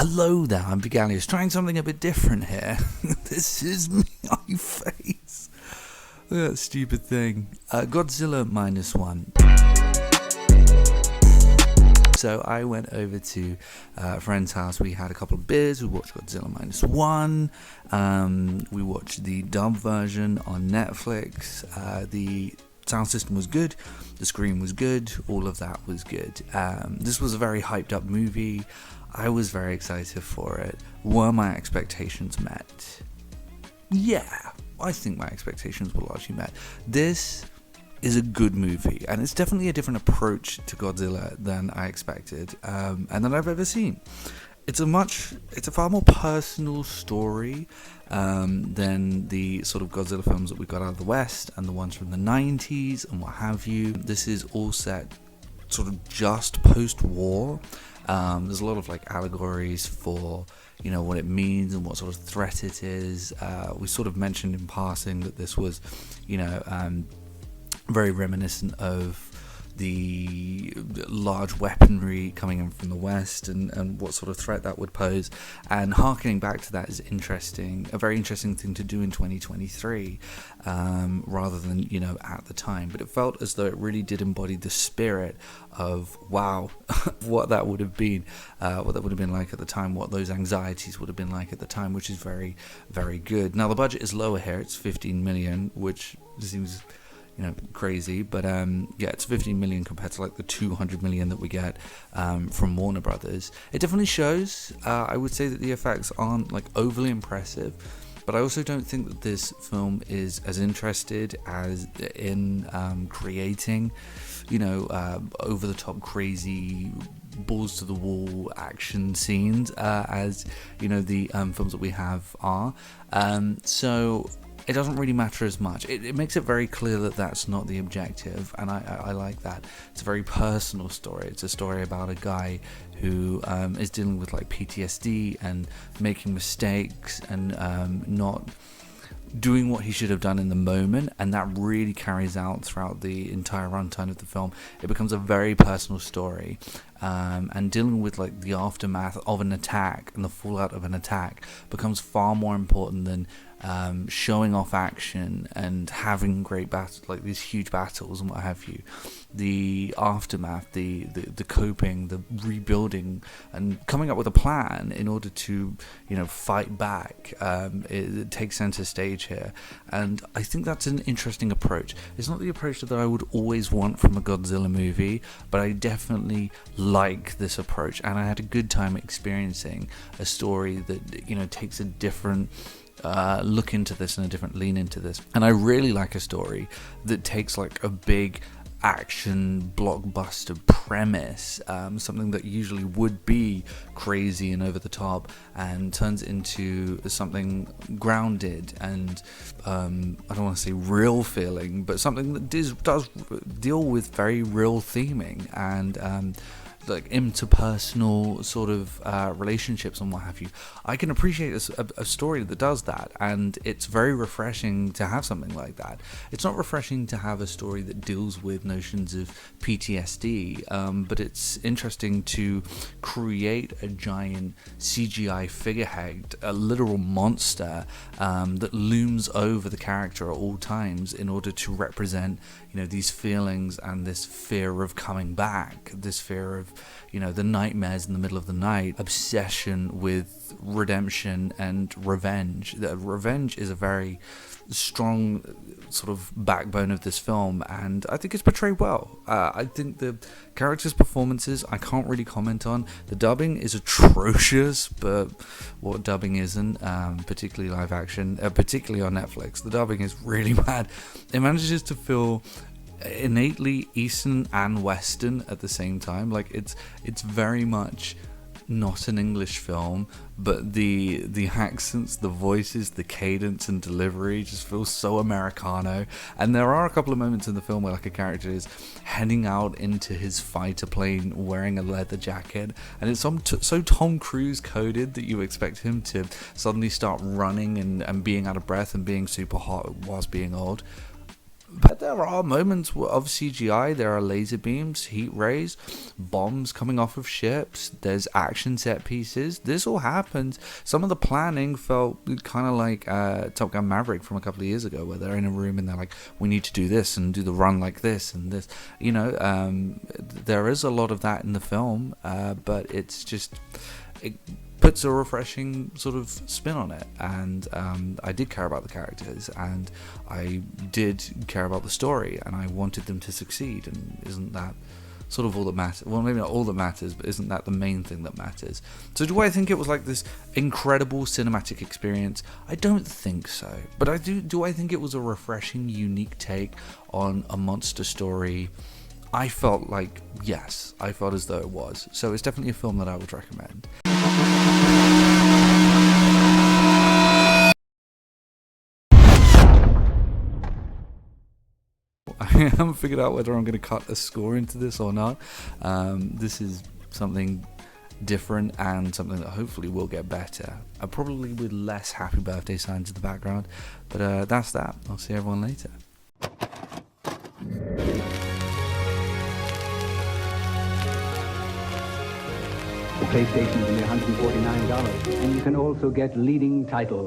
Hello there, I'm Vigalius, trying something a bit different here. This is me on your face. Look at that stupid thing. Godzilla -1. So I went over to a friend's house. We had a couple of beers. We watched Godzilla -1. We watched the dub version on Netflix. The sound system was good. The screen was good. All of that was good. This was a very hyped up movie. I was very excited for it. Were my expectations met? Yeah, I think my expectations were largely met. This is a good movie, and it's definitely a different approach to Godzilla than I expected, and that I've ever seen. It's a far more personal story than the sort of Godzilla films that we got out of the West and the ones from the 90s and what have you. This is all set sort of just post-war. There's a lot of like allegories for, you know, what it means and what sort of threat it is. We sort of mentioned in passing that this was, you know, very reminiscent of the large weaponry coming in from the West and what sort of threat that would pose. And harkening back to that is interesting, a very interesting thing to do in 2023, rather than, you know, at the time. But it felt as though it really did embody the spirit of, wow, what that would have been like at the time, what those anxieties would have been like at the time, which is very, very good. Now the budget is lower here, it's 15 million, which seems, you know, crazy, but yeah, it's 15 million compared to like the 200 million that we get from Warner Brothers. It definitely shows. I would say that the effects aren't like overly impressive, but I also don't think that this film is as interested as in creating, you know, over the top crazy balls to the wall action scenes as, you know, the films that we have are. So it doesn't really matter as much. It makes it very clear that that's not the objective, and I like that. It's a very personal story. It's a story about a guy who is dealing with like PTSD and making mistakes and not doing what he should have done in the moment, and that really carries out throughout the entire runtime of the film. It becomes a very personal story, and dealing with like the aftermath of an attack and the fallout of an attack becomes far more important than showing off action and having great battles, like these huge battles and what have you. The aftermath, the coping, the rebuilding, and coming up with a plan in order to, you know, fight back, it takes center stage here, and I think that's an interesting approach. It's not the approach that I would always want from a Godzilla movie, but I definitely like this approach, and I had a good time experiencing a story that, you know, takes a different look into this and a different lean into this. And I really like a story that takes like a big action blockbuster premise, something that usually would be crazy and over the top, and turns into something grounded and I don't want to say real feeling, but something that does deal with very real theming and like interpersonal sort of relationships and what have you. I can appreciate a story that does that, and it's very refreshing to have something like that. It's not refreshing to have a story that deals with notions of PTSD, but it's interesting to create a giant CGI figurehead, a literal monster that looms over the character at all times in order to represent, you know, these feelings and this fear of coming back, this fear of, you know, the nightmares in the middle of the night, obsession with redemption and revenge. Revenge is a very strong sort of backbone of this film, and I think it's portrayed well. I think the characters' performances I can't really comment on. The dubbing is atrocious, but what dubbing isn't, particularly live action, particularly on Netflix. The dubbing is really bad. It manages to feel innately Eastern and Western at the same time. Like it's very much not an English film, but the accents, the voices, the cadence and delivery just feels so Americano. And there are a couple of moments in the film where like a character is heading out into his fighter plane wearing a leather jacket, and it's so Tom Cruise coded that you expect him to suddenly start running and being out of breath and being super hot whilst being old. But there are moments of CGI. There are laser beams, heat rays, bombs coming off of ships. There's action set pieces. This all happens. Some of the planning felt kind of like Top Gun Maverick from a couple of years ago, where they're in a room and they're like, we need to do this and do the run like this and this. You know, there is a lot of that in the film, but it's just... It puts a refreshing sort of spin on it, and I did care about the characters, and I did care about the story, and I wanted them to succeed. And isn't that sort of all that matters? Well, maybe not all that matters, but isn't that the main thing that matters? So do I think it was like this incredible cinematic experience? I don't think so, but I do I think it was a refreshing, unique take on a monster story? I felt like, yes, I felt as though it was. So it's definitely a film that I would recommend. I haven't figured out whether I'm going to cut a score into this or not. This is something different and something that hopefully will get better. Probably with less happy birthday signs in the background. But that's that. I'll see everyone later. The PlayStation is only $149, and you can also get leading titles.